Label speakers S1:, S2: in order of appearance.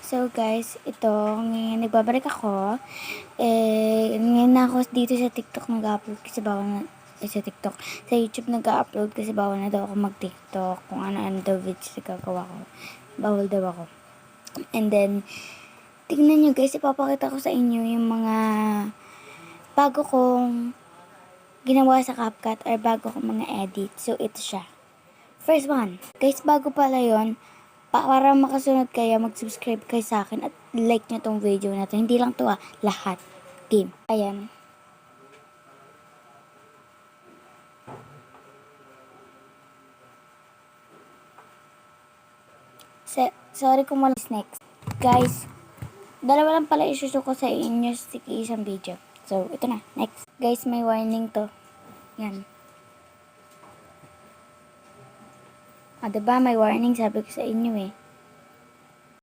S1: So guys, ito, ngayon nagbabalik ako. Ngayon na ako dito sa TikTok nag-upload kasi bawal na, sa TikTok. Sa YouTube nag-upload kasi bawal na daw ako mag-TikTok. Kung ano-ano daw videos na gagawa ko. Bawal daw ako. And then, tignan nyo guys, ipapakita ko sa inyo yung mga bago kong ginawa sa CapCut or bago kong mga edit. So, ito siya. First one. Guys, bago pala yon, para makasunod kayo, mag-subscribe kayo sa akin at like nyo tong video na to. Hindi lang to lahat. Game. Ayan. Sorry kung wala next. Guys, dalawa lang pala isuso ko sa inyo sa isang video. So, ito na. Next. Guys, may warning to. Yan. Diba may warning sabi ko sa inyo eh.